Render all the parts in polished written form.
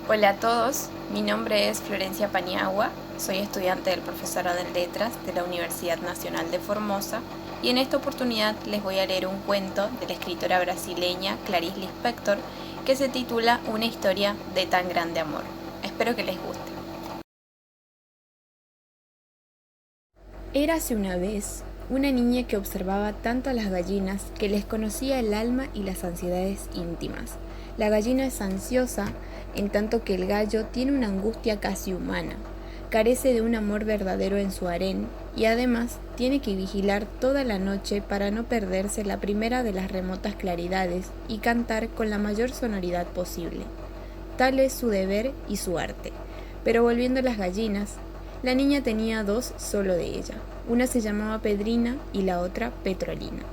Hola a todos, mi nombre es Florencia Paniagua, soy estudiante del profesorado en Letras de la Universidad Nacional de Formosa y en esta oportunidad les voy a leer un cuento de la escritora brasileña Clarice Lispector que se titula Una historia de tan grande amor. Espero que les guste. Érase una vez una niña que observaba tanto a las gallinas que les conocía el alma y las ansiedades íntimas. La gallina es ansiosa, en tanto que el gallo tiene una angustia casi humana. Carece de un amor verdadero en su harén y además tiene que vigilar toda la noche para no perderse la primera de las remotas claridades y cantar con la mayor sonoridad posible. Tal es su deber y su arte. Pero volviendo a las gallinas, la niña tenía dos solo de ella. Una se llamaba Pedrina y la otra Petrolina.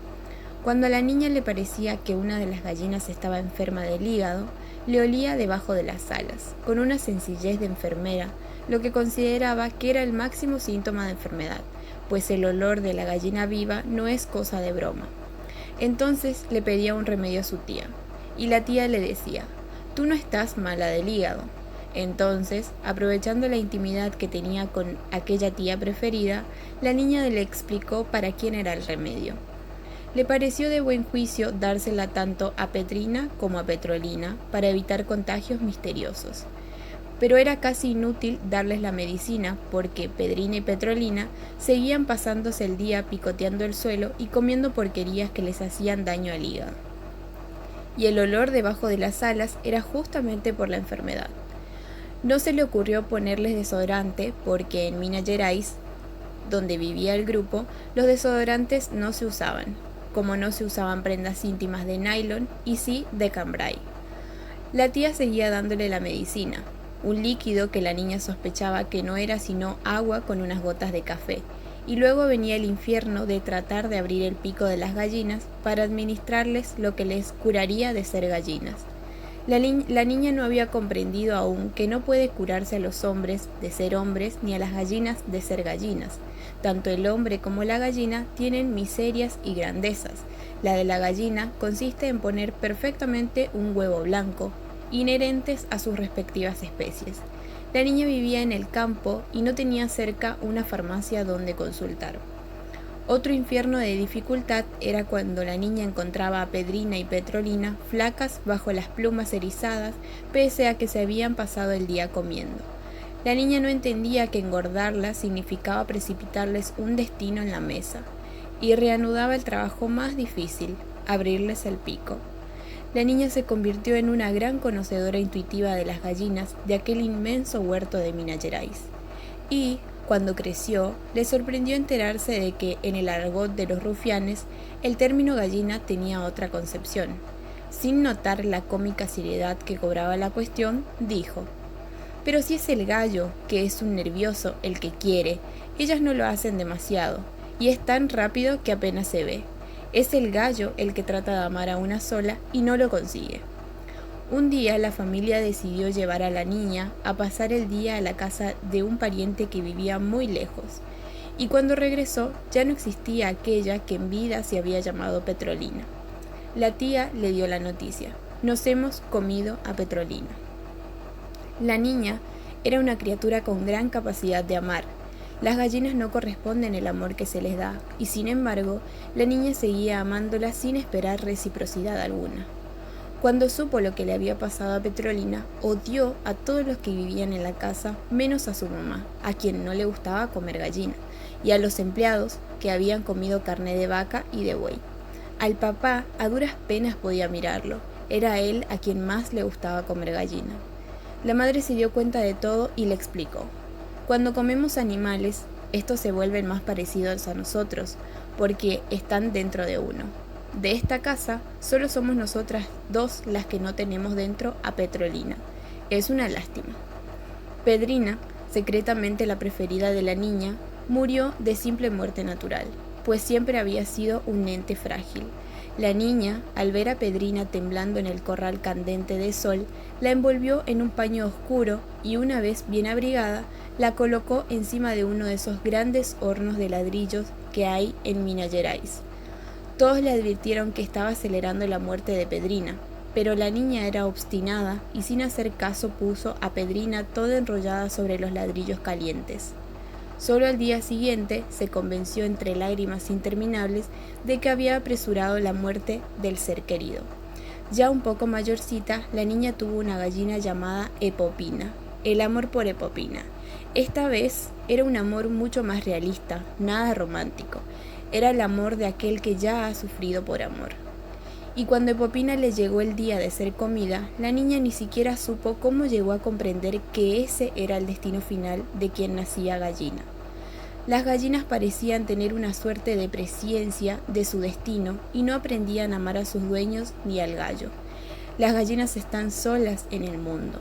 Cuando a la niña le parecía que una de las gallinas estaba enferma del hígado, le olía debajo de las alas, con una sencillez de enfermera, lo que consideraba que era el máximo síntoma de enfermedad, pues el olor de la gallina viva no es cosa de broma. Entonces le pedía un remedio a su tía, y la tía le decía: «Tú no estás mala del hígado». Entonces, aprovechando la intimidad que tenía con aquella tía preferida, la niña le explicó para quién era el remedio. Le pareció de buen juicio dársela tanto a Petrina como a Petrolina para evitar contagios misteriosos. Pero era casi inútil darles la medicina porque Pedrina y Petrolina seguían pasándose el día picoteando el suelo y comiendo porquerías que les hacían daño al hígado. Y el olor debajo de las alas era justamente por la enfermedad. No se le ocurrió ponerles desodorante porque en Minas Gerais, donde vivía el grupo, los desodorantes no se usaban, como no se usaban prendas íntimas de nylon y sí de cambray. La tía seguía dándole la medicina, un líquido que la niña sospechaba que no era sino agua con unas gotas de café, y luego venía el infierno de tratar de abrir el pico de las gallinas para administrarles lo que les curaría de ser gallinas. La niña no había comprendido aún que no puede curarse a los hombres de ser hombres ni a las gallinas de ser gallinas. Tanto el hombre como la gallina tienen miserias y grandezas. La de la gallina consiste en poner perfectamente un huevo blanco, inherentes a sus respectivas especies. La niña vivía en el campo y no tenía cerca una farmacia donde consultar. Otro infierno de dificultad era cuando la niña encontraba a Pedrina y Petrolina flacas bajo las plumas erizadas, pese a que se habían pasado el día comiendo. La niña no entendía que engordarlas significaba precipitarles un destino en la mesa, y reanudaba el trabajo más difícil, abrirles el pico. La niña se convirtió en una gran conocedora intuitiva de las gallinas de aquel inmenso huerto de Minas Gerais. Y, cuando creció, le sorprendió enterarse de que, en el argot de los rufianes, el término gallina tenía otra concepción. Sin notar la cómica seriedad que cobraba la cuestión, dijo: «Pero si es el gallo, que es un nervioso, el que quiere, ellas no lo hacen demasiado, y es tan rápido que apenas se ve. Es el gallo el que trata de amar a una sola y no lo consigue». Un día la familia decidió llevar a la niña a pasar el día a la casa de un pariente que vivía muy lejos, y cuando regresó ya no existía aquella que en vida se había llamado Petrolina. La tía le dio la noticia: «Nos hemos comido a Petrolina». La niña era una criatura con gran capacidad de amar. Las gallinas no corresponden el amor que se les da, y sin embargo, la niña seguía amándola sin esperar reciprocidad alguna. Cuando supo lo que le había pasado a Petrolina, odió a todos los que vivían en la casa, menos a su mamá, a quien no le gustaba comer gallina, y a los empleados, que habían comido carne de vaca y de buey. Al papá a duras penas podía mirarlo, era a él a quien más le gustaba comer gallina. La madre se dio cuenta de todo y le explicó: «Cuando comemos animales, estos se vuelven más parecidos a nosotros, porque están dentro de uno. De esta casa, solo somos nosotras dos las que no tenemos dentro a Petrolina. Es una lástima». Pedrina, secretamente la preferida de la niña, murió de simple muerte natural, pues siempre había sido un ente frágil. La niña, al ver a Pedrina temblando en el corral candente de sol, la envolvió en un paño oscuro y, una vez bien abrigada, la colocó encima de uno de esos grandes hornos de ladrillos que hay en Minas Gerais. Todos le advirtieron que estaba acelerando la muerte de Pedrina, pero la niña era obstinada y sin hacer caso puso a Pedrina toda enrollada sobre los ladrillos calientes. Solo al día siguiente se convenció entre lágrimas interminables de que había apresurado la muerte del ser querido. Ya un poco mayorcita, la niña tuvo una gallina llamada Epopina, el amor por Epopina. Esta vez era un amor mucho más realista, nada romántico. Era el amor de aquel que ya ha sufrido por amor. Y cuando Epopina le llegó el día de ser comida, la niña ni siquiera supo cómo llegó a comprender que ese era el destino final de quien nacía gallina. Las gallinas parecían tener una suerte de presciencia de su destino y no aprendían a amar a sus dueños ni al gallo. Las gallinas están solas en el mundo.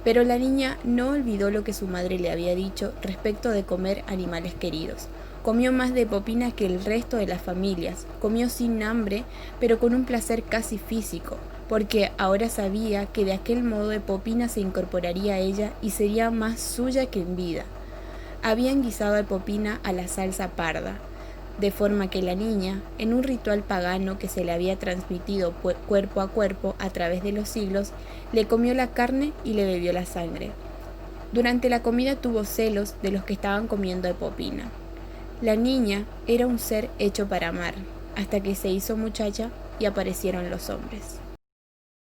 Pero la niña no olvidó lo que su madre le había dicho respecto de comer animales queridos. Comió más de Epopina que el resto de las familias, comió sin hambre, pero con un placer casi físico, porque ahora sabía que de aquel modo Epopina se incorporaría a ella y sería más suya que en vida. Habían guisado a Epopina a la salsa parda, de forma que la niña, en un ritual pagano que se le había transmitido cuerpo a cuerpo a través de los siglos, le comió la carne y le bebió la sangre. Durante la comida tuvo celos de los que estaban comiendo a Epopina. La niña era un ser hecho para amar, hasta que se hizo muchacha y aparecieron los hombres.